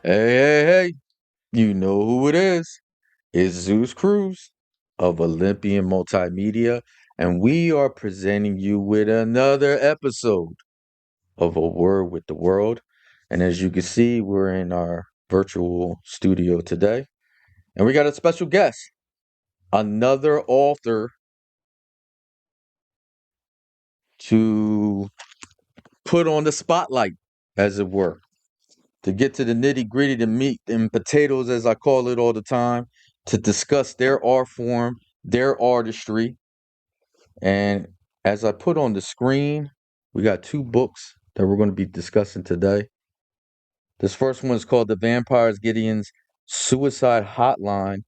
Hey, you know who it is. It's Zeus Cruz of Olympian Multimedia, and we are presenting you with another episode of A Word with the World. And as you can see, we're in our virtual studio today, and we got a special guest, another author to put on the spotlight, as it were, to get to the nitty gritty, the meat and potatoes, as I call it all the time, to discuss their art form, their artistry. And as I put on the screen, we got two books that we're going to be discussing today. This first one is called The Vampires Gideon's Suicide Hotline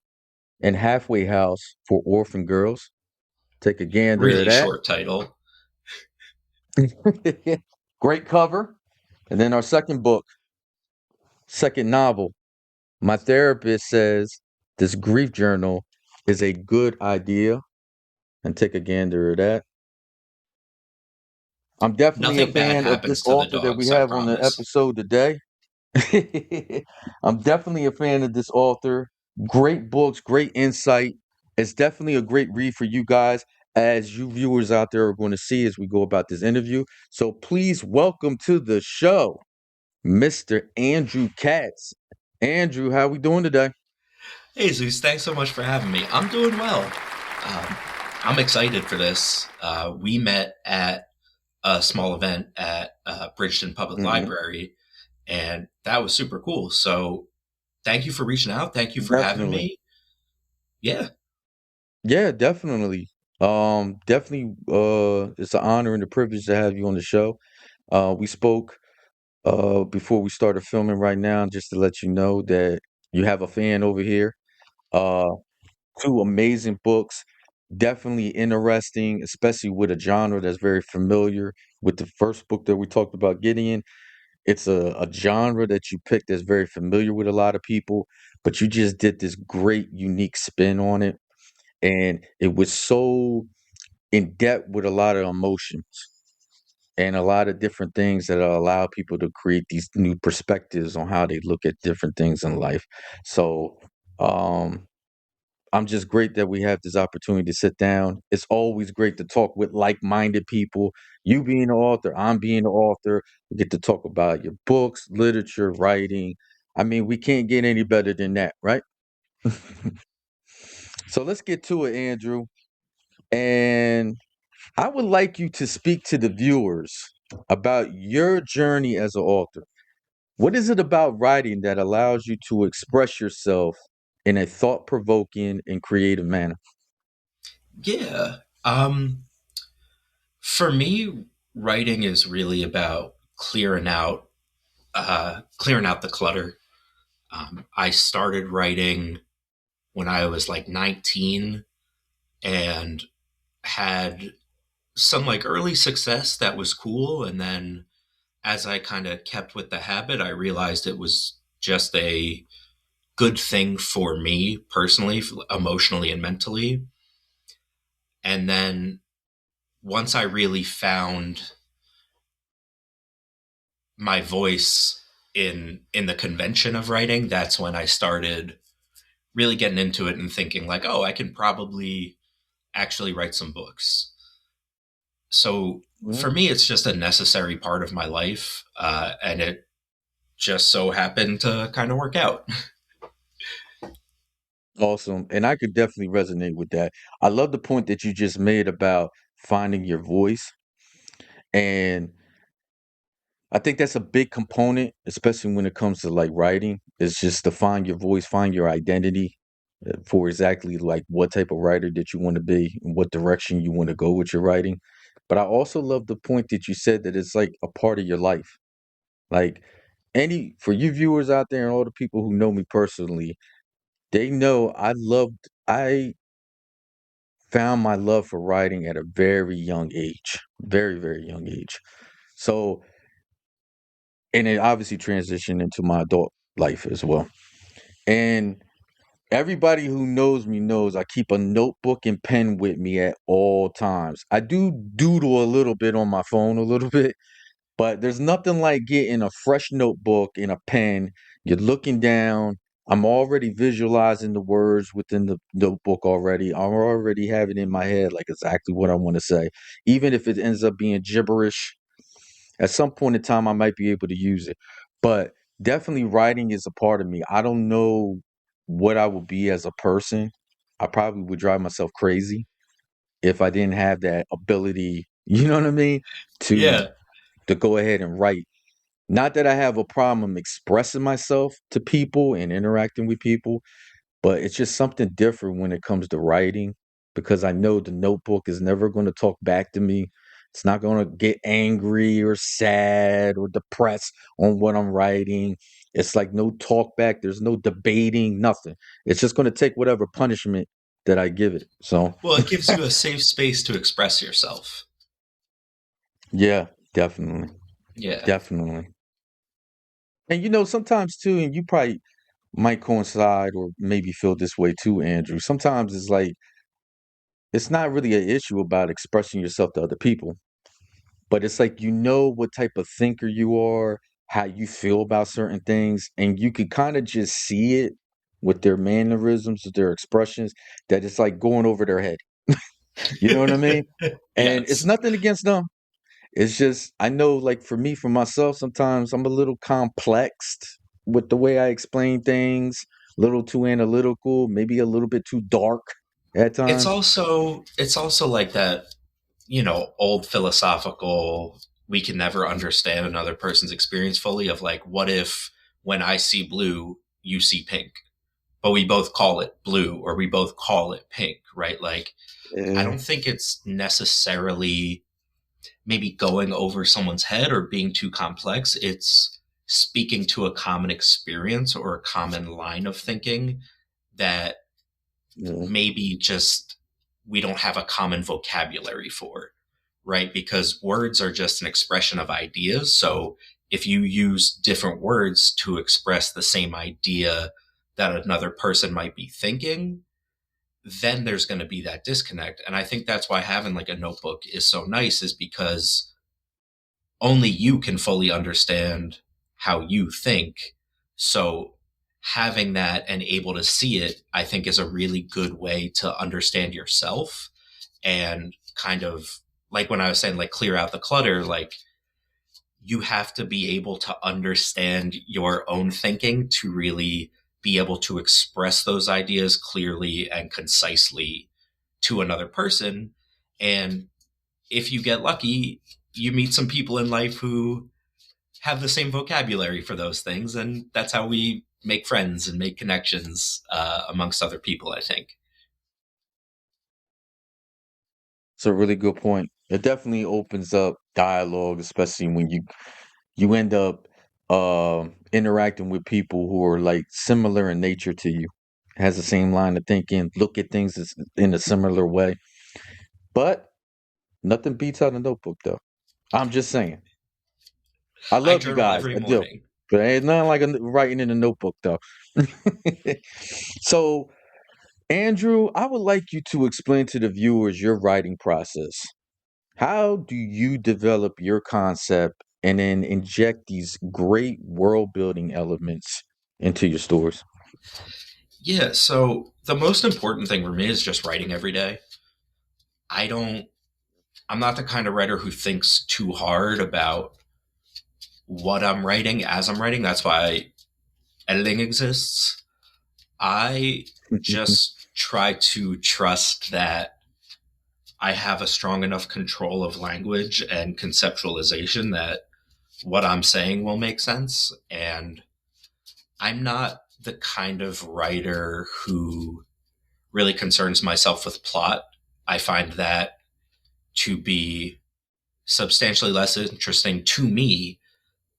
and Halfway House for Orphan Girls. Take a gander Really at short title. that. Great cover. And then our second book, second novel, my therapist says this grief journal is a good idea, and take a gander at that. I'm definitely a Nothing bad fan of this happens to the author that we dogs, I have on the promise. episode today. I'm definitely a fan of this author. Great books, great insight. It's definitely a great read for you guys, as you viewers out there are going to see as we go about this interview. So please welcome to the show, Mr. Andrew Katz. Andrew, how we doing today? Hey, Zeus, thanks so much for having me. I'm doing well. Um, I'm excited for this. We met at a small event at Bridgeton Public Hmm. Library, and that was super cool. So, thank you for reaching out. Thank you for having Definitely. me. Yeah. Yeah, definitely. Definitely it's an honor and a privilege to have you on the show. We spoke before we started filming right now, just to let you know that you have a fan over here. Uh Two amazing books, definitely interesting, especially with a genre that's very familiar with the first book that we talked about, Gideon. It's a genre that you picked that's very familiar with a lot of people, but you just did this great, unique spin on it. And it was so in depth with a lot of emotions and a lot of different things that allow people to create these new perspectives on how they look at different things in life. So, um, I'm just great that we have this opportunity to sit down. It's always great to talk with like-minded people. You being an author, I'm being an author. We get to talk about your books, literature, writing. I mean, we can't get any better than that, right? So let's get to it, Andrew. And I would like you to speak to the viewers about your journey as an author. What is it about writing that allows you to express yourself in a thought-provoking and creative manner? Yeah. For me, writing is really about clearing out the clutter. I started writing when I was like 19 and had some like early success that was cool. And then as I kind of kept with the habit, I realized it was just a good thing for me personally, emotionally and mentally. And then once I really found my voice in the convention of writing, that's when I started really getting into it and thinking like, oh, I can probably actually write some books. So for Mm. me, it's just a necessary part of my life, and it just so happened to kind of work out. Awesome. And I could definitely resonate with that. I love the point that you just made about finding your voice. And I think that's a big component, especially when it comes to like writing, is just to find your voice, find your identity for exactly like what type of writer that you want to be and what direction you want to go with your writing. But I also love the point that you said that it's like a part of your life. Like for you viewers out there and all the people who know me personally, they know I found my love for writing at a very young age, very, very young age. So, and it obviously transitioned into my adult life as well. And everybody who knows me knows I keep a notebook and pen with me at all times. I do doodle a little bit on my phone, a little bit, But there's nothing like getting a fresh notebook and a pen. You're looking down. I'm already visualizing the words within the notebook already. I already have it in my head, like exactly what I want to say. Even if it ends up being gibberish, at some point in time, I might be able to use it. But definitely writing is a part of me. I don't know what I would be as a person. I probably would drive myself crazy if I didn't have that ability, you know what I mean, to Yeah. to go ahead and write. Not that I have a problem expressing myself to people and interacting with people, but it's just something different when it comes to writing because I know the notebook is never going to talk back to me. It's not going to get angry or sad or depressed on what I'm writing. It's like no talk back. There's no debating, nothing. It's just going to take whatever punishment that I give it. So, Well, it gives you a safe space to express yourself. yeah, definitely. Yeah. Definitely. And sometimes too, and you probably might coincide or maybe feel this way too, Andrew. Sometimes it's like it's not really an issue about expressing yourself to other people, but it's like what type of thinker you are, how you feel about certain things, and you could kind of just see it with their mannerisms, with their expressions, that it's like going over their head. You know what I mean? And it's Yes. nothing against them. It's just I know, like for me, for myself, sometimes I'm a little complexed with the way I explain things, a little too analytical, maybe a little bit too dark at times. It's also like that, old philosophical, we can never understand another person's experience fully of like, what if when I see blue, you see pink, but we both call it blue or we both call it pink, right? Like, I Yeah, don't think it's necessarily maybe going over someone's head or being too complex. It's speaking to a common experience or a common line of thinking that yeah, maybe just we don't have a common vocabulary for, right? Because words are just an expression of ideas. So if you use different words to express the same idea that another person might be thinking, then there's going to be that disconnect. And I think that's why having like a notebook is so nice, is because only you can fully understand how you think. So having that and able to see it, I think is a really good way to understand yourself and kind of, like when I was saying, like, clear out the clutter, like, you have to be able to understand your own thinking to really be able to express those ideas clearly and concisely to another person. And if you get lucky, you meet some people in life who have the same vocabulary for those things, and that's how we make friends and make connections amongst other people, I think. it's a really good point. It definitely opens up dialogue, especially when you end up interacting with people who are like similar in nature to you, has the same line of thinking, look at things in a similar way. But nothing beats out a notebook, though. I'm just saying. I I love you journal guys, every I do, morning. but ain't nothing like writing in a notebook, though. So, Andrew, I would like you to explain to the viewers your writing process. How do you develop your concept and then inject these great world building elements into your stories? Yeah, so the most important thing for me is just writing every day. I don't, I'm not the kind of writer who thinks too hard about what I'm writing as I'm writing. That's why editing exists. I just try to trust that I have a strong enough control of language and conceptualization that what I'm saying will make sense. And I'm not the kind of writer who really concerns myself with plot. I find that to be substantially less interesting to me,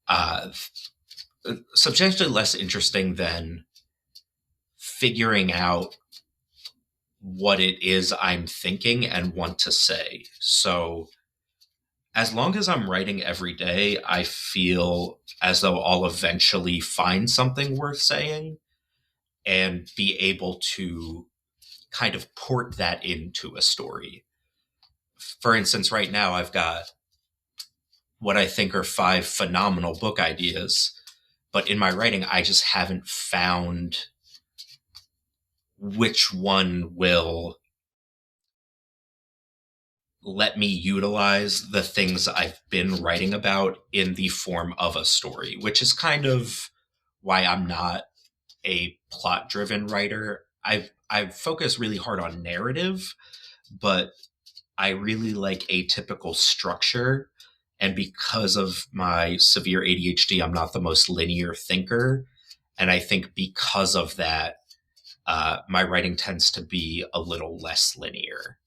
uh, substantially less interesting than figuring out what it is I'm thinking and want to say. So as long as I'm writing every day, I feel as though I'll eventually find something worth saying and be able to kind of port that into a story. For instance, right now I've got what I think are five phenomenal book ideas. But in my writing, I just haven't found which one will let me utilize the things I've been writing about in the form of a story, which is kind of why I'm not a plot driven writer. I focus really hard on narrative, but I really like atypical structure. And because of my severe ADHD, I'm not the most linear thinker. And I think because of that, my writing tends to be a little less linear.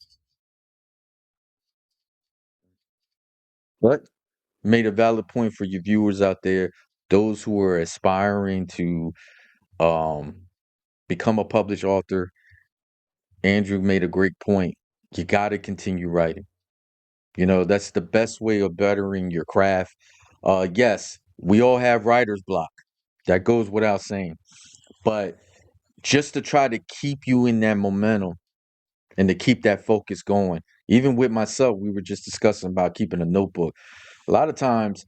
But made a valid point for your viewers out there, those who are aspiring to um, become a published author. Andrew made a great point. You got to continue writing. You know, that's the best way of bettering your craft. Yes, we all have writer's block. That goes without saying. But just to try to keep you in that momentum and to keep that focus going. Even with myself, we were just discussing about keeping a notebook. A lot of times,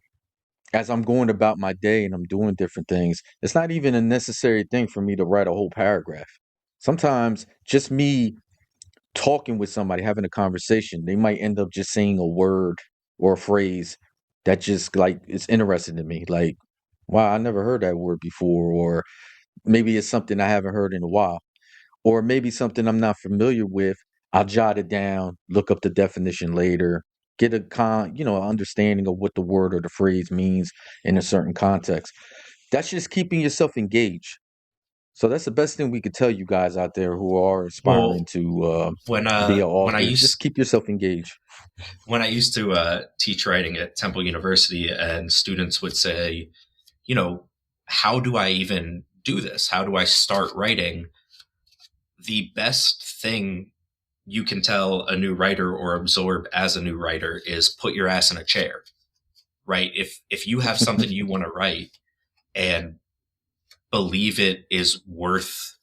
as I'm going about my day and I'm doing different things, it's not even a necessary thing for me to write a whole paragraph. Sometimes just me talking with somebody, having a conversation, they might end up just saying a word or a phrase that just like is interesting to me. Like, wow, I never heard that word before, or maybe it's something I haven't heard in a while, or maybe something I'm not familiar with. I'll jot it down, look up the definition later, get a understanding of what the word or the phrase means in a certain context. That's just keeping yourself engaged. So that's the best thing we could tell you guys out there who are aspiring Well, to when be an when I author. Just used keep yourself engaged. when I used to teach writing at Temple University, and students would say, you know, how do I even do this? How do I start writing? The best thing you can tell a new writer or absorb as a new writer is put your ass in a chair, right? If you have something you want to write and believe it is worth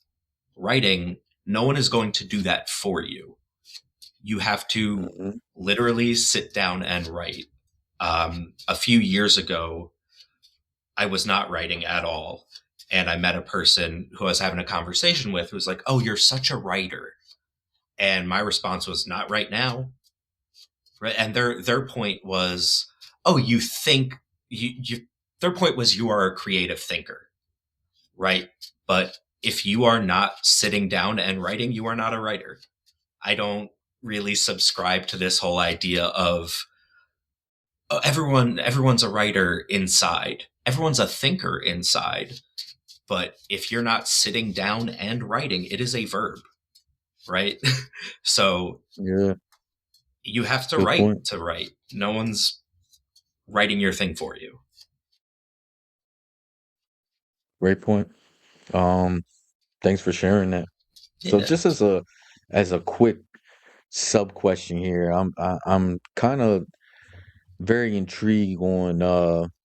writing, no one is going to do that for you. You have to Mhm. literally sit down and write. A few years ago, I was not writing at all. And I met a person who I was having a conversation with who was like, "Oh, you're such a writer." And my response was, "Not right now." Right. And their point was, "Oh, you think you their point was you are a creative thinker, right? But if you are not sitting down and writing, you are not a writer." I don't really subscribe to this whole idea of, oh, everyone's a writer inside. Everyone's a thinker inside. But if you're not sitting down and writing, it is a verb, right? So Yeah, you have to good write point. to write. No one's writing your thing for you. Great point. Um, Thanks for sharing that. So Yeah. just as a quick sub question here, I'm kind of very intrigued on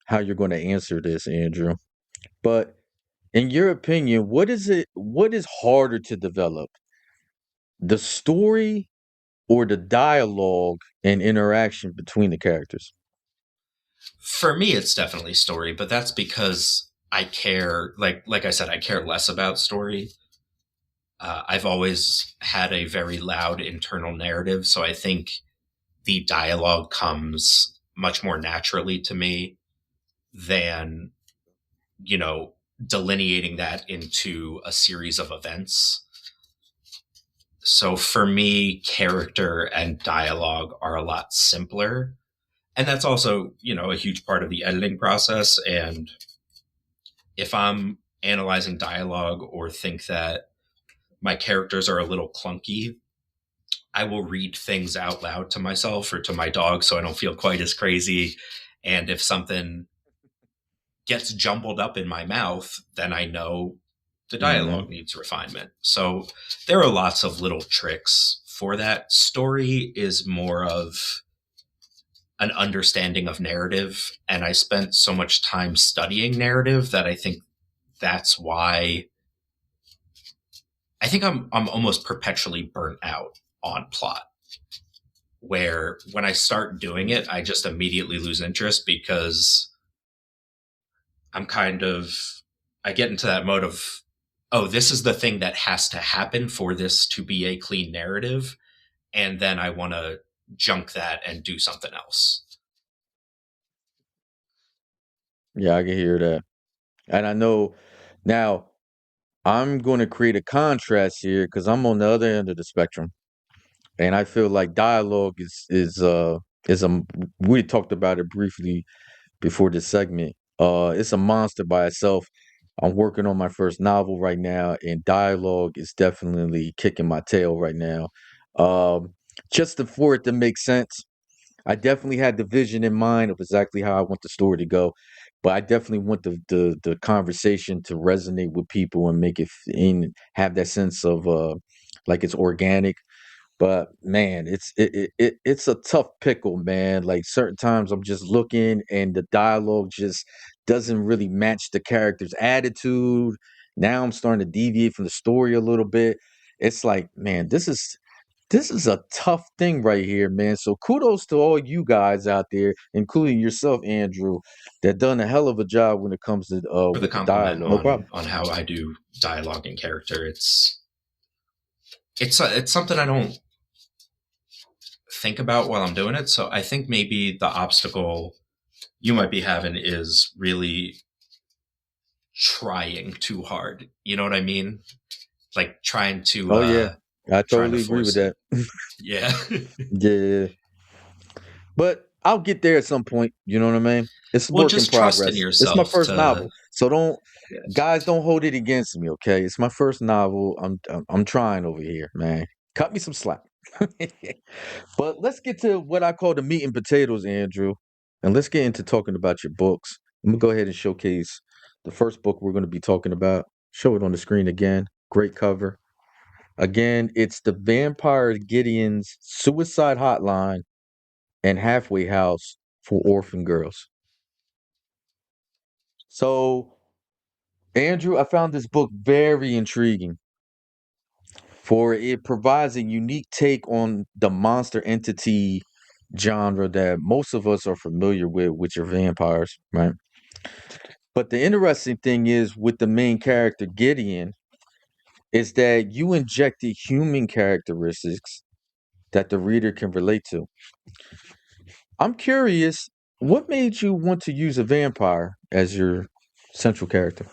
how you're going to answer this, Andrew. But in your opinion, what is harder to develop? The story or the dialogue and interaction between the characters? For me, it's definitely story, but that's because I care, like I said, I care less about story. I've always had a very loud internal narrative, so I think the dialogue comes much more naturally to me than, you know, delineating that into a series of events. So for me, character and dialogue are a lot simpler. And that's also, a huge part of the editing process. And if I'm analyzing dialogue or think that my characters are a little clunky, I will read things out loud to myself or to my dog so I don't feel quite as crazy. And if something gets jumbled up in my mouth, then I know the Hmm. dialogue needs refinement. So there are lots of little tricks for that. Story is more of an understanding of narrative. And I spent so much time studying narrative that I think that's why I think I'm almost perpetually burnt out on plot. where when I start doing it, I just immediately lose interest because I'm kind of, I get into that mode of, oh, this is the thing that has to happen for this to be a clean narrative. And then I want to junk that and do something else. Yeah, I can hear that. And I know now I'm going to create a contrast here because I'm on the other end of the spectrum, and I feel like dialogue is a we talked about it briefly before this segment. It's a monster by itself. I'm working on my first novel right now, and dialogue is definitely kicking my tail right now. Um, for it to make sense, I definitely had the vision in mind of exactly how I want the story to go, but I definitely want the conversation to resonate with people and make it and have that sense of like it's organic. But man, it's a tough pickle, man. Like certain times I'm just looking and the dialogue just doesn't really match the character's attitude. Now I'm starting to deviate from the story a little bit. It's like, man, this is a tough thing right here, man. So kudos to all you guys out there, including yourself, Andrew, that done a hell of a job when it comes to For the with the compliment dialogue. on how I do dialogue and character, it's something I don't think about while I'm doing it. So I think maybe the obstacle you might be having is really trying too hard. You know what I mean? Like Oh yeah, I trying to totally agree with force it. that. Yeah. Yeah, but I'll get there at some point. You know what I mean? It's a Well, work in just trust in progress. It's my yourself first to. novel, so don't Yeah. guys don't hold it against me. Okay, it's my first novel. I'm trying over here, man. Cut me some slack. But let's get to what I call the meat and potatoes, Andrew, and let's get into talking about your books. I'm gonna go ahead and showcase the first book we're going to be talking about. Show it on the screen again. Great cover. Again, it's the Vampire Gideon's Suicide Hotline and Halfway House for Orphan Girls. So, Andrew, I found this book very intriguing, for it provides a unique take on the monster entity genre that most of us are familiar with, which are vampires, right? But the interesting thing is with the main character Gideon is that you injected human characteristics that the reader can relate to. I'm curious, what made you want to use a vampire as your central character?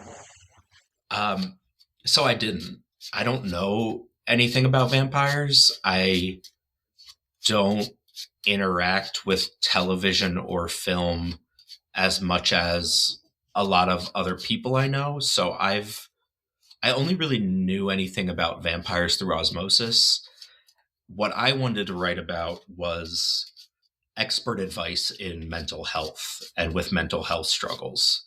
Um, so I didn't. I don't know anything about vampires. I don't interact with television or film as much as a lot of other people I know. So I only really knew anything about vampires through osmosis. What I wanted to write about was expert advice in mental health and with mental health struggles.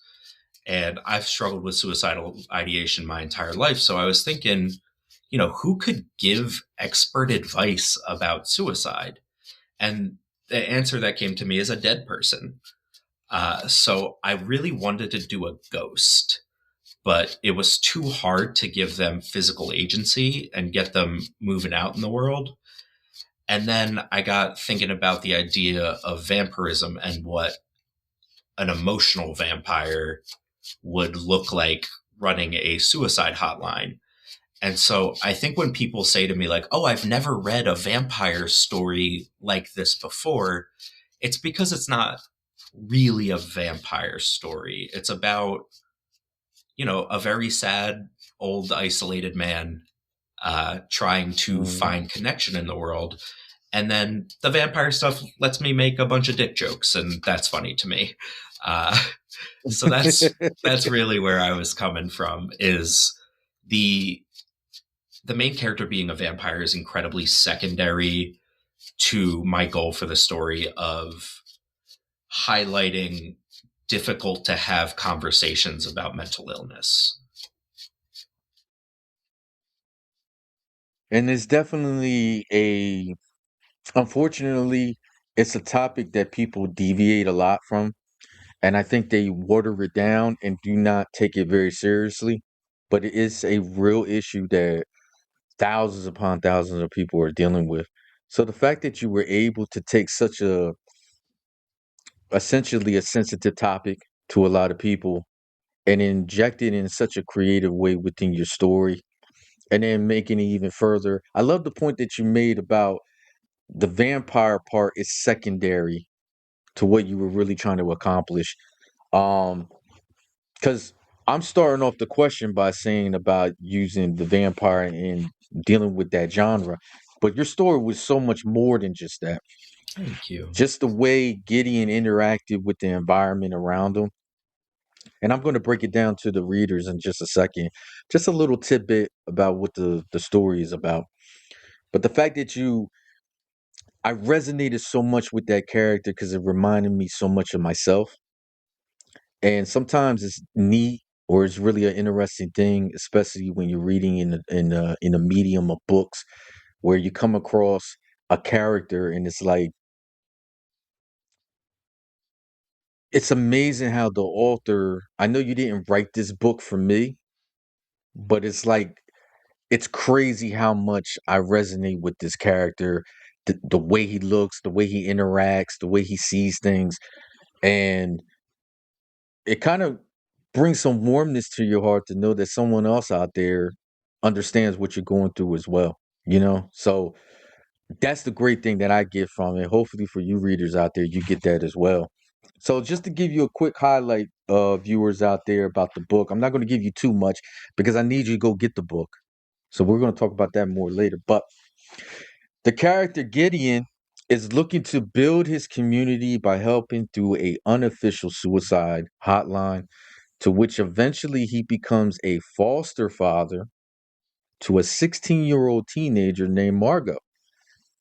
And I've struggled with suicidal ideation my entire life. So I was thinking, who could give expert advice about suicide? And the answer that came to me is a dead person. So I really wanted to do a ghost, but it was too hard to give them physical agency and get them moving out in the world. And then I got thinking about the idea of vampirism and what an emotional vampire would look like running a suicide hotline. And so I think when people say to me, like, oh, I've never read a vampire story like this before, it's because it's not really a vampire story. It's about, a very sad, old, isolated man trying to Mhm. find connection in the world. And then the vampire stuff lets me make a bunch of dick jokes, and that's funny to me. Uh, so that's really where I was coming from. Is the the main character being a vampire is incredibly secondary to my goal for the story of highlighting difficult to have conversations about mental illness. And it's definitely unfortunately, it's a topic that people deviate a lot from. And I think they water it down and do not take it very seriously. But it is a real issue that thousands upon thousands of people are dealing with. So the fact that you were able to take such a essentially a sensitive topic to a lot of people and inject it in such a creative way within your story and then making it even further. I love the point that you made about the vampire part is secondary to what you were really trying to accomplish. Um, because I'm starting off the question by saying about using the vampire and dealing with that genre, but your story was so much more than just that. Thank you. Just the way Gideon interacted with the environment around him. And I'm going to break it down to the readers in just a second. Just a little tidbit about what the story is about. But the fact that I resonated so much with that character because it reminded me so much of myself. And sometimes it's neat or it's really an interesting thing, especially when you're reading in a medium of books where you come across a character and it's like it's amazing how the author, I know you didn't write this book for me, but it's like it's crazy how much I resonate with this character, the way he looks, the way he interacts, the way he sees things, and it kind of brings some warmness to your heart to know that someone else out there understands what you're going through as well, you know? So that's the great thing that I get from it. Hopefully for you readers out there, you get that as well. So just to give you a quick highlight, viewers out there about the book, I'm not going to give you too much because I need you to go get the book. So we're going to talk about that more later. But the character Gideon is looking to build his community by helping through a unofficial suicide hotline to which eventually he becomes a foster father to a 16-year-old teenager named Margot,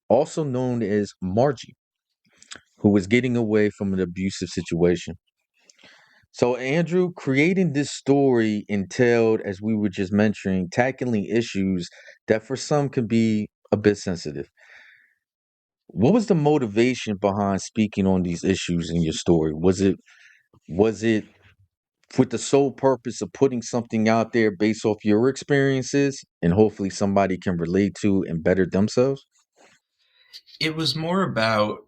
also known as Margie, who was getting away from an abusive situation. So, Andrew, creating this story entailed, as we were just mentioning, tackling issues that for some can be a bit sensitive. What was the motivation behind speaking on these issues in your story? Was it with the sole purpose of putting something out there based off your experiences and hopefully somebody can relate to and better themselves? It was more about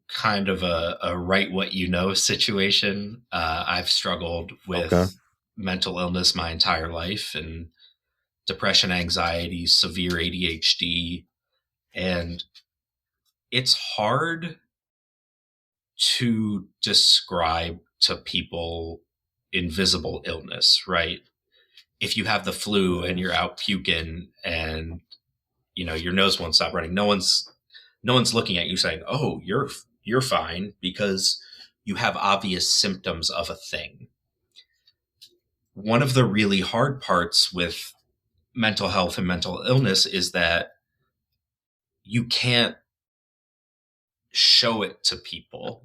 kind of a write what you know situation. I've struggled Okay. with mental illness my entire life and depression, anxiety, severe ADHD. And it's hard to describe to people invisible illness, right? If you have the flu and you're out puking and your nose won't stop running, no one's looking at you saying, "Oh, you're fine," because you have obvious symptoms of a thing. One of the really hard parts with mental health and mental illness is that you can't show it to people.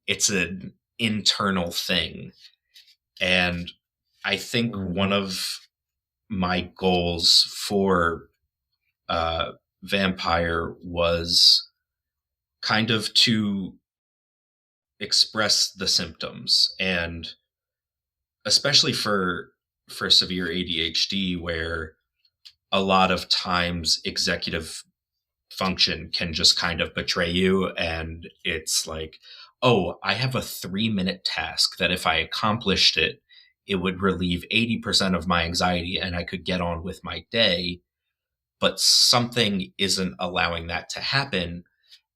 It's an internal thing. And I think one Hmm. of my goals for uh, Vampire was kind of to express the symptoms, and especially for severe ADHD, where a lot of times executive function can just kind of betray you, and it's like, oh, I have a 3-minute task that if I accomplished it, it would relieve 80% of my anxiety and I could get on with my day, but something isn't allowing that to happen.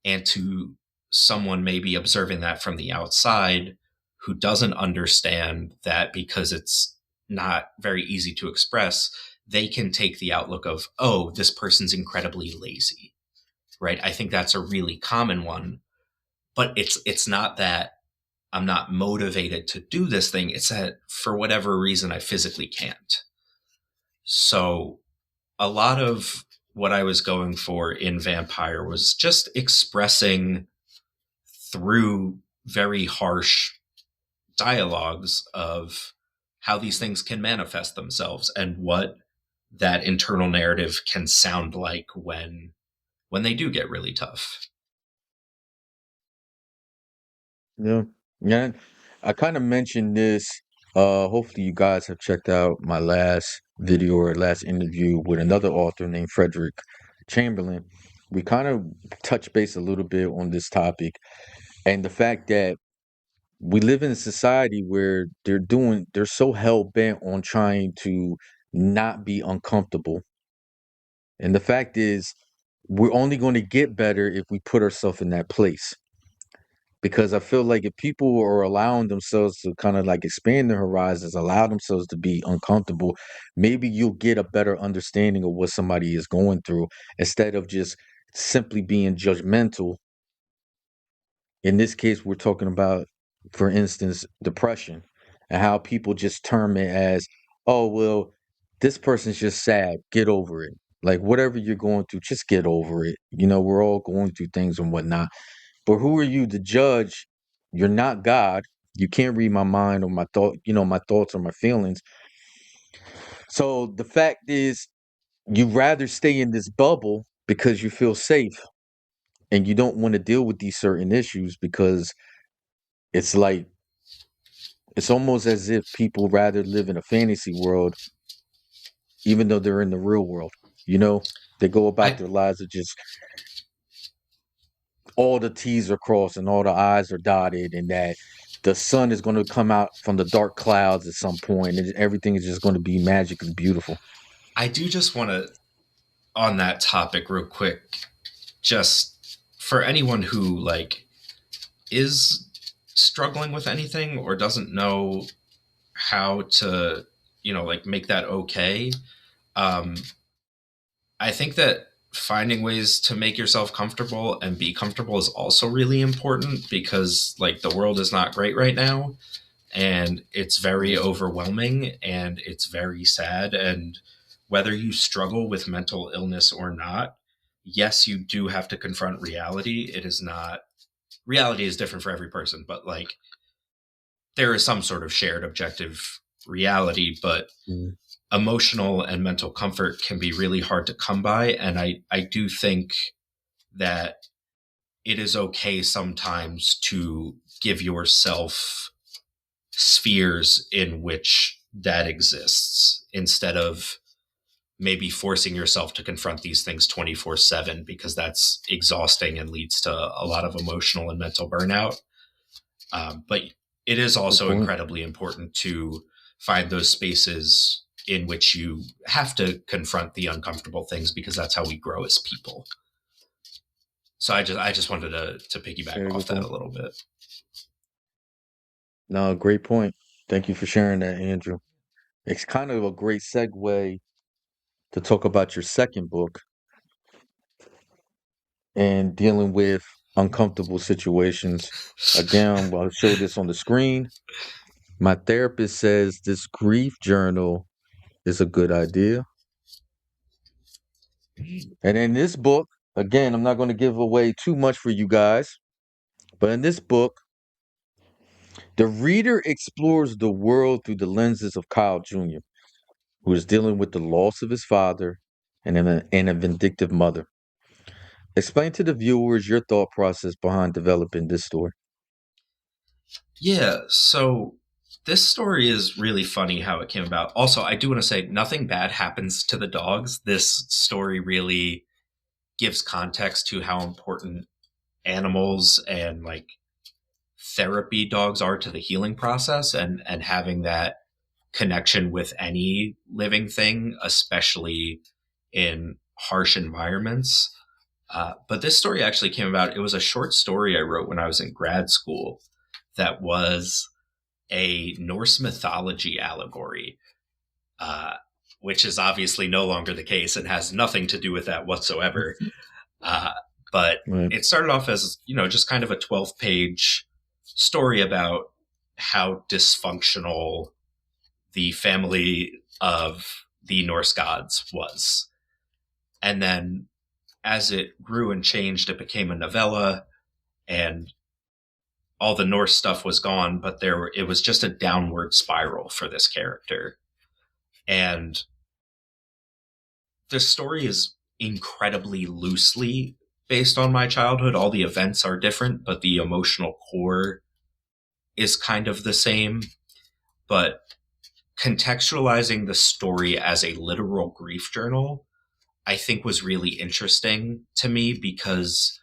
And to someone maybe observing that from the outside who doesn't understand that, because it's not very easy to express, they can take the outlook of, oh, this person's incredibly lazy, right? I think that's a really common one, but it's not that I'm not motivated to do this thing. It's that for whatever reason I physically can't. So a lot of what I was going for in Vampire was just expressing through very harsh dialogues of how these things can manifest themselves and what that internal narrative can sound like when they do get really tough. Yeah. Yeah. I kind of mentioned this. Hopefully you guys have checked out my last video or last interview with another author named Frederick Chamberlain, we kind of touch base a little bit on this topic and the fact that we live in a society where they're so hell bent on trying to not be uncomfortable. And the fact is, we're only going to get better if we put ourselves in that place. Because I feel like if people are allowing themselves to kind of like expand their horizons, allow themselves to be uncomfortable, maybe you'll get a better understanding of what somebody is going through instead of just simply being judgmental. In this case, we're talking about, for instance, depression and how people just term it as, oh, well, this person's just sad. Get over it. Like, whatever you're going through, just get over it. We're all going through things and whatnot. But who are you to judge? You're not God. You can't read my mind or my thoughts or my feelings. So the fact is, you rather stay in this bubble because you feel safe and you don't want to deal with these certain issues because it's like it's almost as if people rather live in a fantasy world even though they're in the real world. You know, they go about I their lives of just all the T's are crossed and all the I's are dotted, and that the sun is going to come out from the dark clouds at some point, and everything is just going to be magically beautiful. I do just want to, on that topic real quick, just for anyone who like is struggling with anything or doesn't know how to, like make that okay. um I think that finding ways to make yourself comfortable and be comfortable is also really important, because like the world is not great right now, and it's very overwhelming and it's very sad. And whether you struggle with mental illness or not, yes, you do have to confront reality. It is not, reality is different for every person, but like there is some sort of shared objective reality. But Mhm. emotional and mental comfort can be really hard to come by. And I do think that it is okay sometimes to give yourself spheres in which that exists, instead of maybe forcing yourself to confront these things 24/7, because that's exhausting and leads to a lot of emotional and mental burnout. But it is Good also point. incredibly important to find those spaces in which you have to confront the uncomfortable things, because that's how we grow as people. So I just wanted to piggyback Very off good that a point. little bit. No, great point. Thank you for sharing that, Andrew. It's kind of a great segue to talk about your second book and dealing with uncomfortable situations. Again, I'll show this on the screen. My therapist says this grief journal is a good idea. And in this book, again, I'm not going to give away too much for you guys, but in this book, the reader explores the world through the lenses of Kyle Jr., who is dealing with the loss of his father and a vindictive mother. Explain to the viewers your thought process behind developing this story. Yeah, so this story is really funny how it came about. Also, I do want to say nothing bad happens to the dogs. This story really gives context to how important animals and like therapy dogs are to the healing process, and having that connection with any living thing, especially in harsh environments. But this story actually came about. It was a short story I wrote when I was in grad school that was a Norse mythology allegory, uh, which is obviously no longer the case and has nothing to do with that whatsoever. Uh, but Right. it started off as, just kind of a 12-page story about how dysfunctional the family of the Norse gods was. And then as it grew and changed, it became a novella, and all the Norse stuff was gone, but it was just a downward spiral for this character. And the story is incredibly loosely based on my childhood. All the events are different, but the emotional core is kind of the same. But contextualizing the story as a literal grief journal, I think was really interesting to me because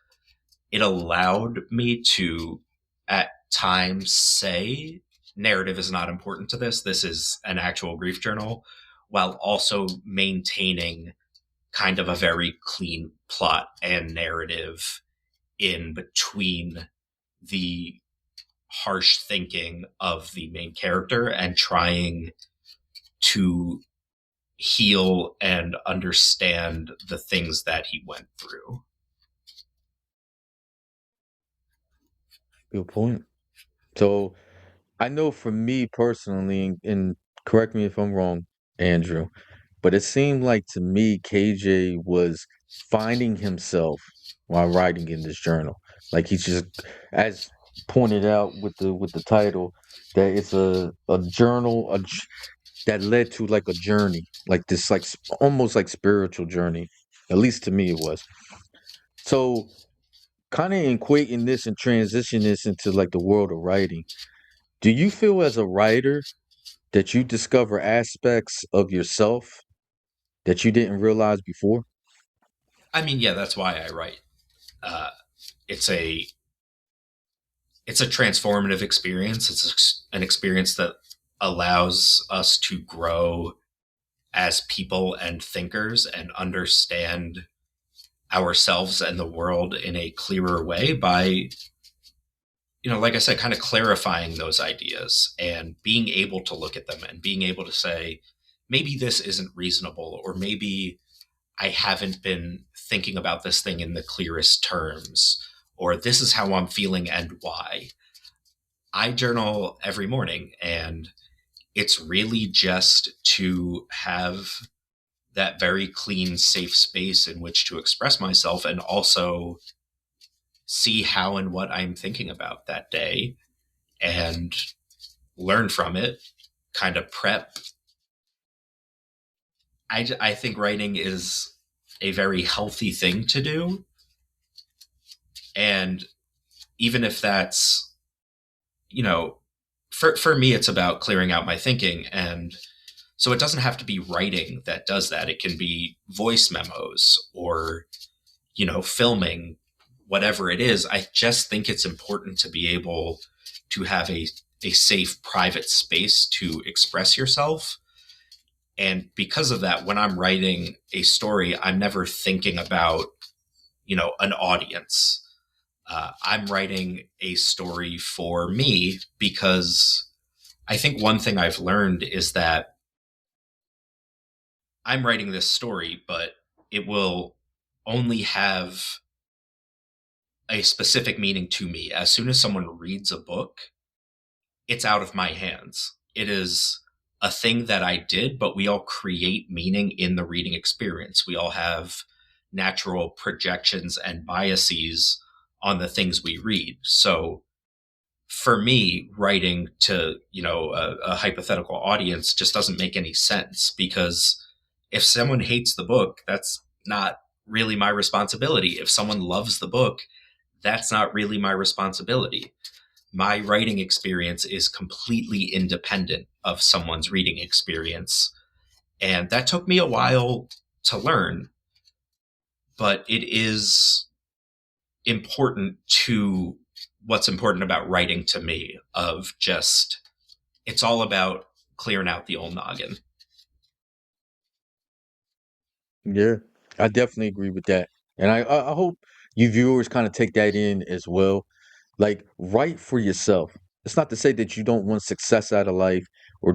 it allowed me to, at times, say, narrative is not important to this. This is an actual grief journal, while also maintaining kind of a very clean plot and narrative in between the harsh thinking of the main character and trying to heal and understand the things that he went through. Good point. So I know for me personally, and correct me if I'm wrong, Andrew, but it seemed like to me KJ was finding himself while writing in this journal. Like he's just, as pointed out with the title, that it's a journal that led to like a journey, like this like almost like spiritual journey. At least to me it was. So kind of equating this and transition this into like the world of writing. Do you feel as a writer that you discover aspects of yourself that you didn't realize before? I mean, yeah, that's why I write. Uh, it's a it's a transformative experience. It's an experience that allows us to grow as people and thinkers and understand ourselves and the world in a clearer way by, like I said, kind of clarifying those ideas and being able to look at them and being able to say, maybe this isn't reasonable, or maybe I haven't been thinking about this thing in the clearest terms, or this is how I'm feeling and why. I journal every morning, and it's really just to have that very clean, safe space in which to express myself and also see how and what I'm thinking about that day and learn from it, kind of prep. I think writing is a very healthy thing to do. And even if that's, you know, for me, it's about clearing out my thinking. And so it doesn't have to be writing that does that. It can be voice memos or, filming, whatever it is. I just think it's important to be able to have a safe, private space to express yourself. And because of that, when I'm writing a story, I'm never thinking about, an audience. I'm writing a story for me because I think one thing I've learned is that I'm writing this story, but it will only have a specific meaning to me. As soon as someone reads a book, it's out of my hands. It is a thing that I did, but we all create meaning in the reading experience. We all have natural projections and biases on the things we read. So for me, writing to, a hypothetical audience just doesn't make any sense, because if someone hates the book, that's not really my responsibility. If someone loves the book, that's not really my responsibility. My writing experience is completely independent of someone's reading experience. And that took me a while to learn, but it is important to what's important about writing to me, of just, it's all about clearing out the old noggin. Yeah, I definitely agree with that. And I hope you viewers kind of take that in as well. Like, write for yourself. It's not to say that you don't want success out of life or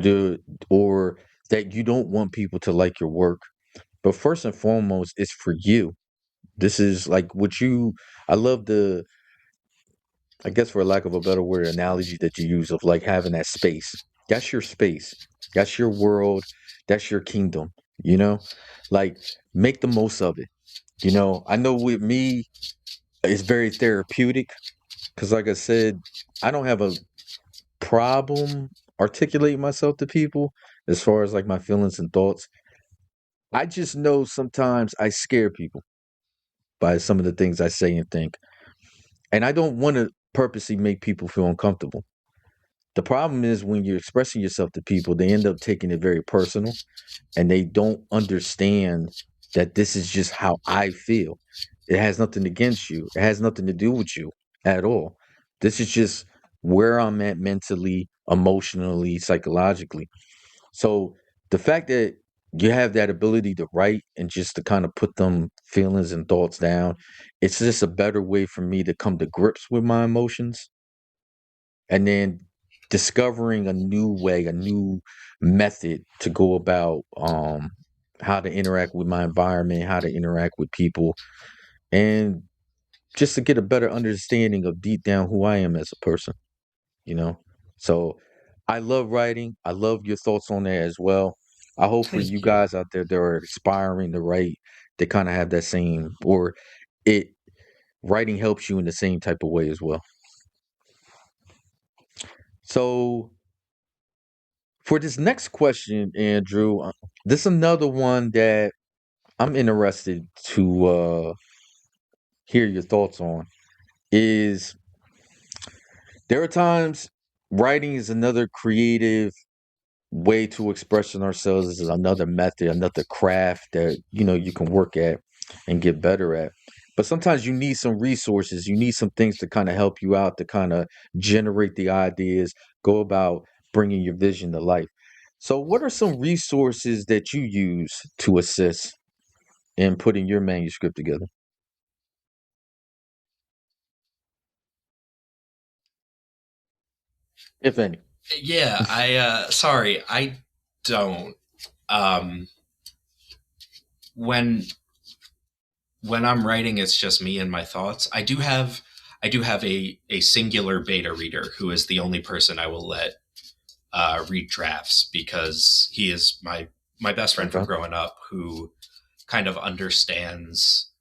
or that you don't want people to like your work. But first and foremost, it's for you. This is like I love I guess for lack of a better word, analogy that you use of like having that space. That's your space. That's your world. That's your kingdom. You know, like make the most of it. I know with me, it's very therapeutic because, like I said, I don't have a problem articulating myself to people as far as like my feelings and thoughts. I just know sometimes I scare people by some of the things I say and think. And I don't want to purposely make people feel uncomfortable. The problem is when you're expressing yourself to people, they end up taking it very personal and they don't understand. that this is just how I feel. It has nothing against you. It has nothing to do with you at all. This is just where I'm at mentally, emotionally, psychologically. So the fact that you have that ability to write and just to kind of put them feelings and thoughts down, it's just a better way for me to come to grips with my emotions and then discovering a new way, a new method to go about how to interact with my environment, how to interact with people, and just to get a better understanding of deep down who I am as a person, you know? So I love writing. I love your thoughts on that as well. I hope for you Thank you. guys out there that are aspiring to write, they kind of have that same, or it writing helps you in the same type of way as well. So for this next question, Andrew, this is another one that I'm interested to hear your thoughts on. Is there are times writing is another creative way to expressing ourselves, is another method, another craft that you can work at and get better at. But sometimes you need some resources, you need some things to kind of help you out to kind of generate the ideas, go about bringing your vision to life. So, what are some resources that you use to assist in putting your manuscript together, if any? Yeah, sorry, I don't. Um, when when I'm writing, it's just me and my thoughts. I do have a singular beta reader who is the only person I will let read drafts because he is my best friend from Okay. growing up who kind of understands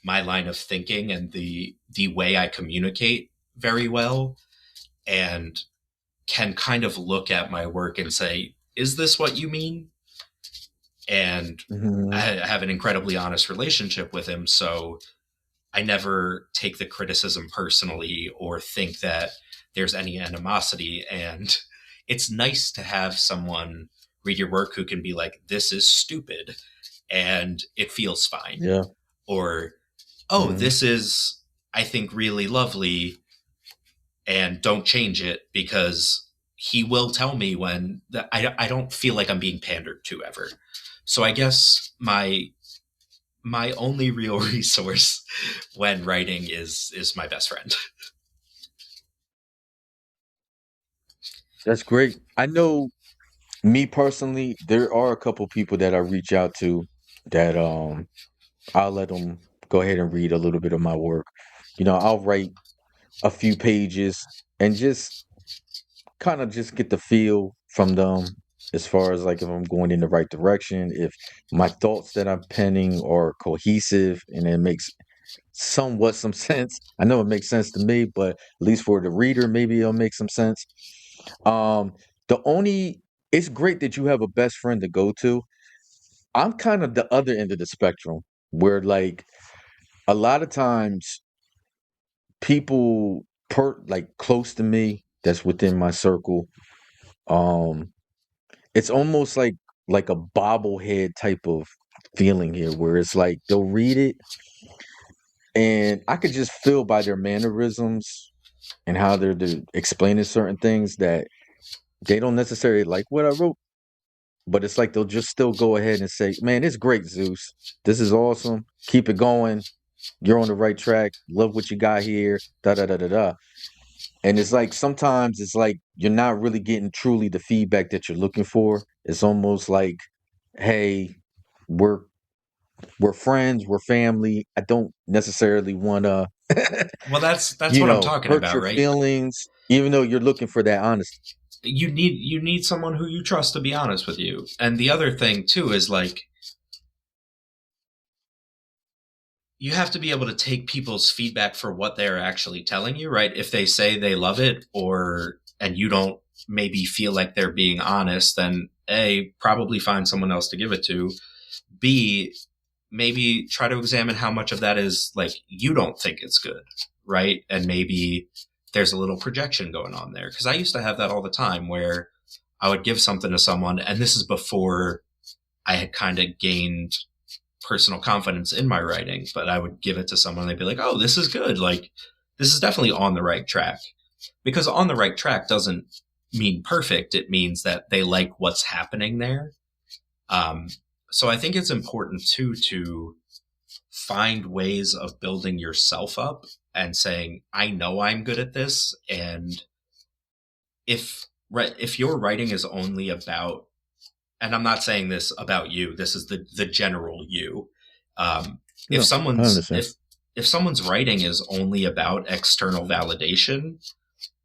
my line of thinking and the way I communicate very well and can kind of look at my work and say, is this what you mean? And I Hmm. have an incredibly honest relationship with him, so I never take the criticism personally or think that there's any animosity. And it's nice to have someone read your work who can be like, this is stupid and it feels fine. Yeah. Or, oh, Hmm. this is, I think, really lovely and don't change it because he will tell me when I don't feel like I'm being pandered to ever. So I guess my only real resource when writing is my best friend. That's great. I know me personally, there are a couple people that I reach out to that I'll let them go ahead and read a little bit of my work. I'll write a few pages and just kind of just get the feel from them as far as like if I'm going in the right direction, if my thoughts that I'm penning are cohesive and it makes somewhat some sense. I know it makes sense to me, but at least for the reader, maybe it'll make some sense. Um, the only It's great that you have a best friend to go to. I'm kind of the other end of the spectrum where like a lot of times people like close to me that's within my circle, um it's almost like a bobblehead type of feeling here where it's like they'll read it and I could just feel by their mannerisms and how they're explaining certain things that they don't necessarily like what I wrote, but it's like they'll just still go ahead and say, "Man, it's great, Zeus. This is awesome. Keep it going. You're on the right track. Love what you got here." Da da da da da. And it's like sometimes it's like you're not really getting truly the feedback that you're looking for. It's almost like, "Hey, we're we're friends, we're family. I don't necessarily want to, Well, that's what I'm talking hurt about, your right? feelings, even though you're looking for that honesty." You need someone who you trust to be honest with you. And the other thing too is like you have to be able to take people's feedback for what they're actually telling you, right? If they say they love it or and you don't maybe feel like they're being honest, then A, probably find someone else to give it to. B, maybe try to examine how much of that is like you don't think it's good, right? And maybe there's a little projection going on there. Because I used to have that all the time where I would give something to someone, and this is before I had kind of gained personal confidence in my writing, but I would give it to someone and they'd be like, oh, this is good. Like, this is definitely on the right track. Because on the right track doesn't mean perfect. It means that they like what's happening there. Um, so I think it's important too to find ways of building yourself up and saying, I know I'm good at this. And if if your writing is only about, and I'm not saying this about you, this is the general you. If No, I someone's understand. if someone's writing is only about external validation,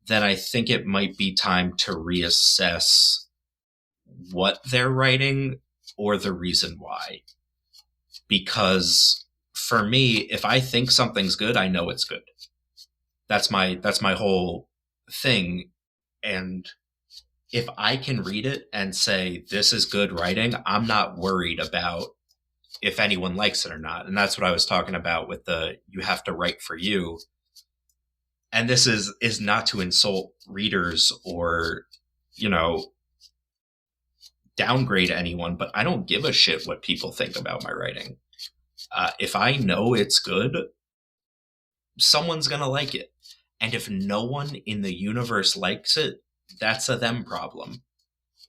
then I think it might be time to reassess what they're writing or the reason why. Because for me, if I think something's good, I know it's good. That's my whole thing. And if I can read it and say this is good writing, I'm not worried about if anyone likes it or not. And that's what I was talking about with the you have to write for you. And this is not to insult readers or, you know, downgrade anyone, but I don't give a shit what people think about my writing. If I know it's good, someone's gonna like it. And if no one in the universe likes it, that's a them problem.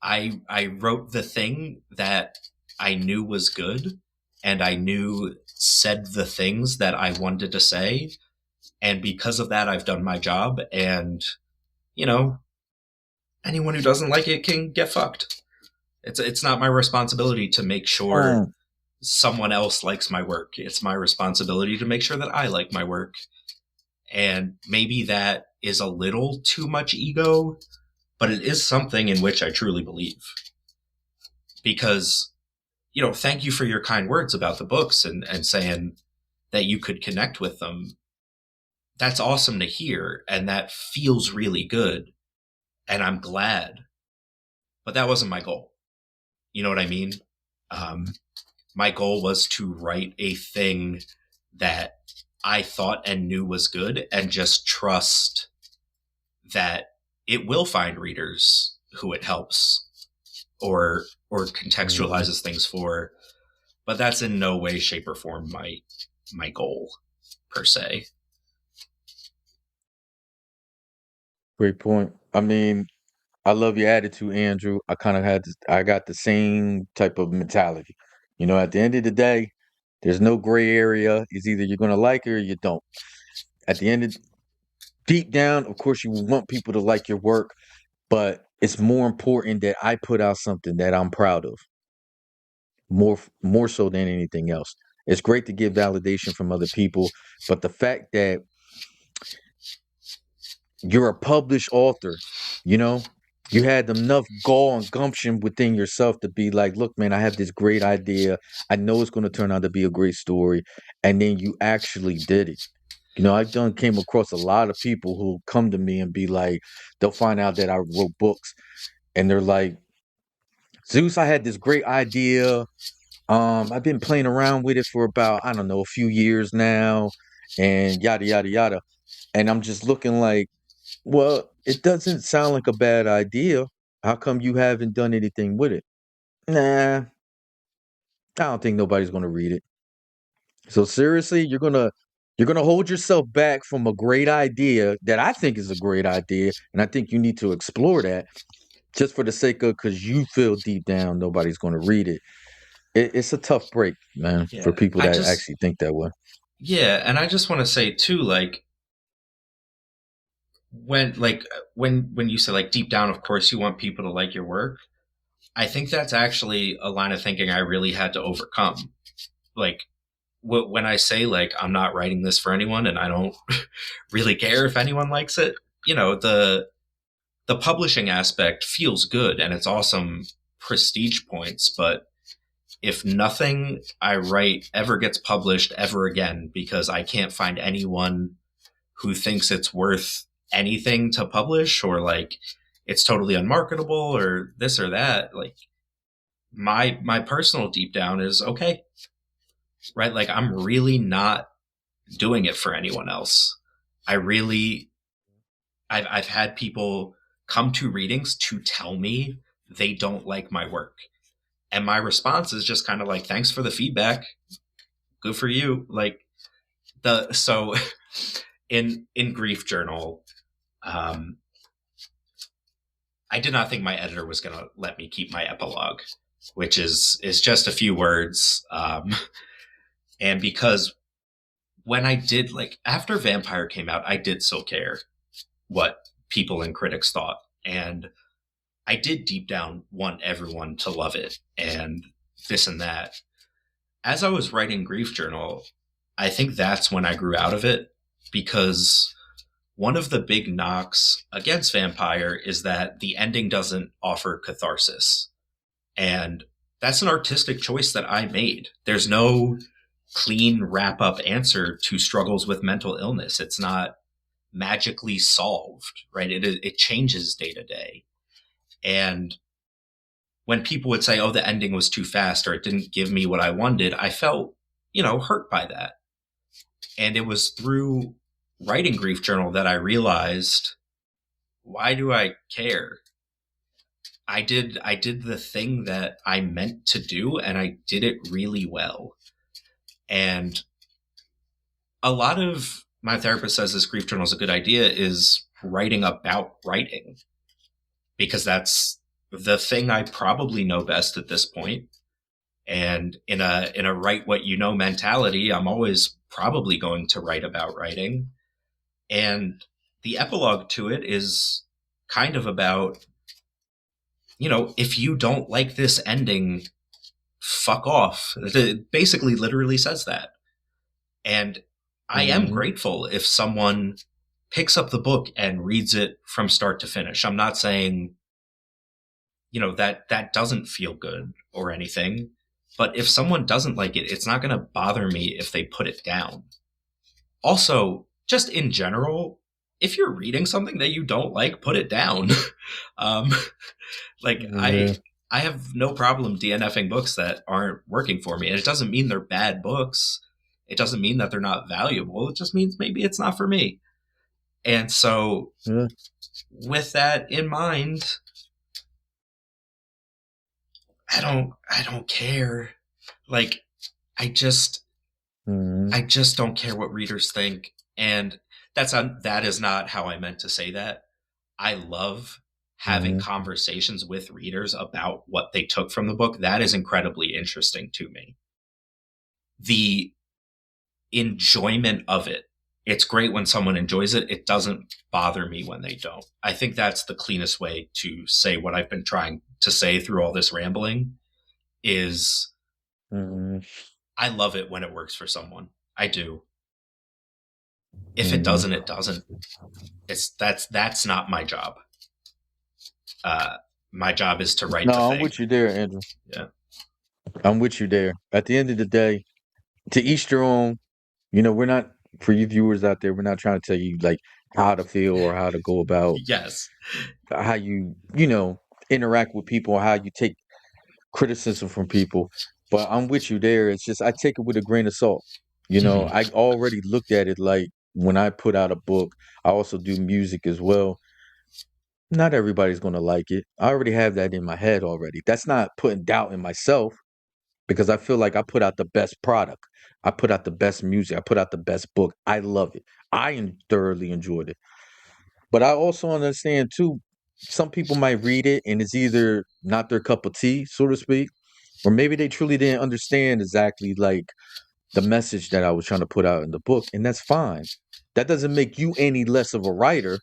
I wrote the thing that I knew was good and I knew said the things that I wanted to say. And because of that, I've done my job. And, you know, anyone who doesn't like it can get fucked. It's not my responsibility to make sure Um, someone else likes my work. It's my responsibility to make sure that I like my work. And maybe that is a little too much ego, but it is something in which I truly believe. Because, you know, thank you for your kind words about the books and saying that you could connect with them. That's awesome to hear. And that feels really good. And I'm glad. But that wasn't my goal. You know what I mean? Um, my goal was to write a thing that I thought and knew was good and just trust that it will find readers who it helps or mhm. contextualizes things for. But that's in no way, shape, or form my goal per se. Great point. I mean, I love your attitude, Andrew. I kind of I got the same type of mentality. You know, at the end of the day, there's no gray area. It's either you're gonna like it or you don't. At the end of deep down, of course, you want people to like your work, but it's more important that I put out something that I'm proud of, more so than anything else. It's great to get validation from other people, but the fact that you're a published author, you know, you had enough gall and gumption within yourself to be like, look, man, I have this great idea. I know it's going to turn out to be a great story. And then you actually did it. You know, I've done came across a lot of people who come to me and be like, they'll find out that I wrote books and they're like, Zeus, I had this great idea. I've been playing around with it for about, I don't know, a few years now, and yada yada yada. And I'm just looking like, well, it doesn't sound like a bad idea. How come you haven't done anything with it? Nah, I don't think nobody's gonna read it. So seriously, you're gonna hold yourself back from a great idea that I think is a great idea, and I think you need to explore that just for the sake of because you feel deep down nobody's gonna read it. It's a tough break, man, for Yeah. people I that just actually think that way. yeah, and I just want to say too, when you say like deep down, of course you want people to like your work. I think that's actually a line of thinking I really had to overcome. Like when I say like I'm not writing this for anyone and I don't really care if anyone likes it, you know, the publishing aspect feels good and it's awesome prestige points, but if nothing I write ever gets published ever again because I can't find anyone who thinks it's worth anything to publish or like it's totally unmarketable or this or that, like my personal deep down is okay, right? Like I'm really not doing it for anyone else. I really I've had people come to readings to tell me they don't like my work. And my response is just kind of like, thanks for the feedback. Good for you. Like the so in Grief Journal, um, I did not think my editor was going to let me keep my epilogue, which is just a few words. And because when I did, like, after Vampire came out, I did still care what people and critics thought, and I did deep down want everyone to love it and this and that. As I was writing Grief Journal, I think that's when I grew out of it, because one of the big knocks against Vampire is that the ending doesn't offer catharsis. And that's an artistic choice that I made. There's no clean wrap up answer to struggles with mental illness. It's not magically solved, right? It changes day to day. And when people would say, oh, the ending was too fast or it didn't give me what I wanted, I felt, hurt by that. And it was through writing Grief Journal that I realized, why do I care? I did the thing that I meant to do, and I did it really well. And a lot of my therapist says this Grief Journal is a good idea, is writing about writing, because that's the thing I probably know best at this point. And in a write what you know mentality, I'm always probably going to write about writing. And the epilogue to it is kind of about, if you don't like this ending, fuck off. It basically literally says that. And I am Mm-hmm. grateful if someone picks up the book and reads it from start to finish. I'm not saying, that doesn't feel good or anything. But if someone doesn't like it, it's not going to bother me if they put it down. Also, just in general, if you're reading something that you don't like, put it down. um, like Yeah. I have no problem DNFing books that aren't working for me, and it doesn't mean they're bad books. It doesn't mean that they're not valuable. It just means maybe it's not for me. And so, Yeah. with that in mind, I don't care. Like, I just Mm-hmm. I just don't care what readers think. And that is not how I meant to say that. I love having Mm-hmm. conversations with readers about what they took from the book. That is incredibly interesting to me. The enjoyment of it. It's great when someone enjoys it. It doesn't bother me when they don't. I think that's the cleanest way to say what I've been trying to say through all this rambling is Mm-hmm. I love it when it works for someone. I do. If it Mm-hmm. doesn't, it doesn't. That's not my job. Uh, my job is to write the No, I'm thing. with you there, Andrew. Yeah. I'm with you there. At the end of the day, to each their own. We're not, for you viewers out there, we're not trying to tell you like how to feel or how to go about Yes. how interact with people, or how you take criticism from people. But I'm with you there. It's just I take it with a grain of salt. Mhm. I already looked at it like when I put out a book, I also do music as well. Not everybody's gonna like it. I already have that in my head already. That's not putting doubt in myself because I feel like I put out the best product. I put out the best music. I put out the best book. I love it. Thoroughly enjoyed it. But I also understand too, some people might read it and it's either not their cup of tea, so to speak, or maybe they truly didn't understand exactly like the message that I was trying to put out in the book, and that's fine. That doesn't make you any less of a writer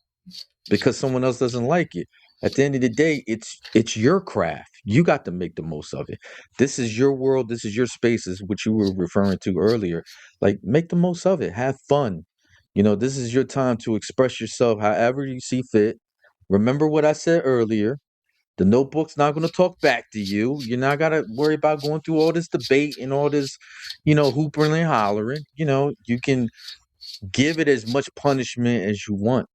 because someone else doesn't like it. At the end of the day, it's your craft. You got to make the most of it. This is your world. This is your space. Is what you were referring to earlier. Like, make the most of it. Have fun. This is your time to express yourself however you see fit. Remember what I said earlier. The notebook's not going to talk back to you. You're not got to worry about going through all this debate and all this, hoopering and hollering. You can give it as much punishment as you want,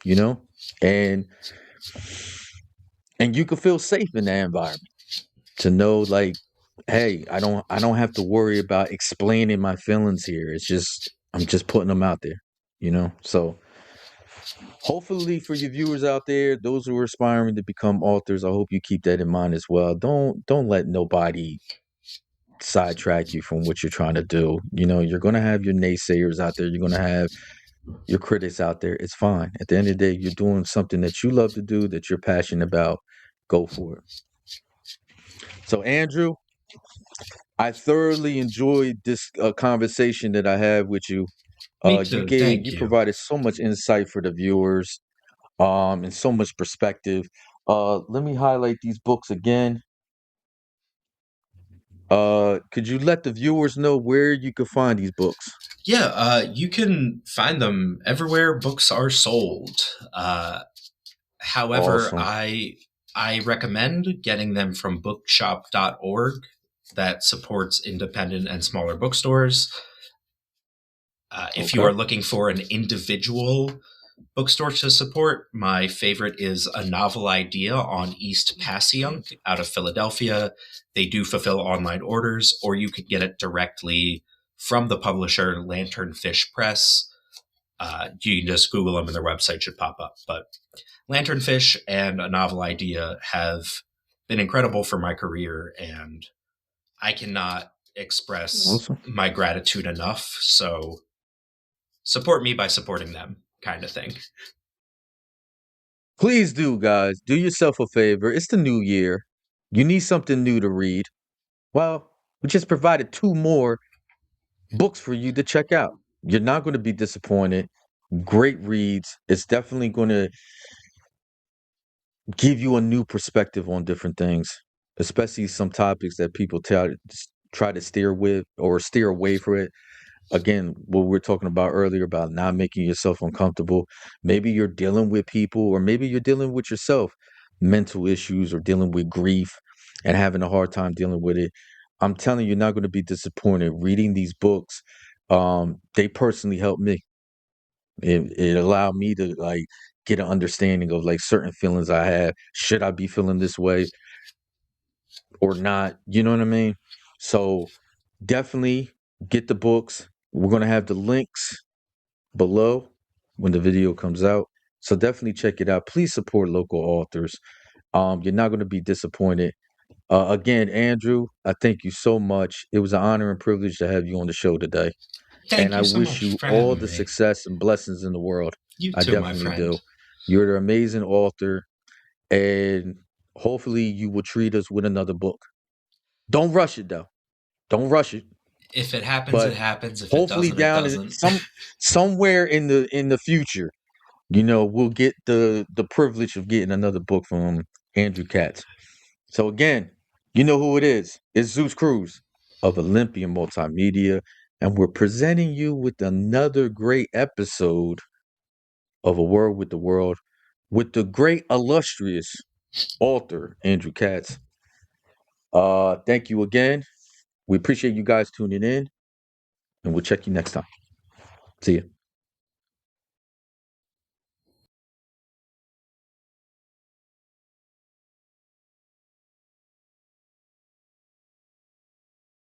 you know? And and you can feel safe in that environment to know like, hey, I don't have to worry about explaining my feelings here. It's just I'm just putting them out there. So Hopefully, for your viewers out there, those who are aspiring to become authors, I hope you keep that in mind as well. Don't let nobody sidetrack you from what you're trying to do. You know, you're gonna have your naysayers out there. You're gonna have your critics out there. It's fine. At the end of the day, you're doing something that you love to do, that you're passionate about. Go for it. So, Andrew, I thoroughly enjoyed this conversation that I had with you. Me too. Thank You you. provided so much insight for the viewers, and so much perspective. Let me highlight these books again. Could you let the viewers know where you could find these books? Yeah, you can find them everywhere books are sold. However, Awesome. I recommend getting them from bookshop.org that supports independent and smaller bookstores. If you Okay. are looking for an individual bookstore to support, my favorite is A Novel Idea on East Passyunk out of Philadelphia. They do fulfill online orders, or you could get it directly from the publisher, Lanternfish Press. You can just Google them and their website should pop up. But Lanternfish and A Novel Idea have been incredible for my career, and I cannot express Awesome. my gratitude enough. So support me by supporting them, kind of thing. Please do, guys. Do yourself a favor. It's the new year. You need something new to read. Well, we just provided two more books for you to check out. You're not going to be disappointed. Great reads. It's definitely going to give you a new perspective on different things, especially some topics that people try to steer with or steer away from it. Again, what we were talking about earlier about not making yourself uncomfortable. Maybe you're dealing with people, or maybe you're dealing with yourself, mental issues, or dealing with grief and having a hard time dealing with it. I'm telling you, you're not going to be disappointed. Reading these books, they personally helped me. It allowed me to like get an understanding of like certain feelings I have. Should I be feeling this way or not? You know what I mean? So definitely get the books. We're gonna have the links below when the video comes out. So definitely check it out. Please support local authors. You're not going to be disappointed. Again, Andrew, I thank you so much. It was an honor and privilege to have you on the show today. And Thank I you so wish much you for all having the me. success and blessings in the world. You I too, my definitely friend. do. You're an amazing author, and hopefully you will treat us with another book. Don't rush it though. Don't rush it. If it happens, it But happens. If it hopefully doesn't, it down in doesn't. somewhere in the future, we'll get the privilege of getting another book from Andrew Katz. So again, you know who it is. It's Zeus Cruz of Olympian Multimedia, and we're presenting you with another great episode of A Word with the World with the great illustrious author Andrew Katz. Thank you again. We appreciate you guys tuning in, and we'll check you next time. See you.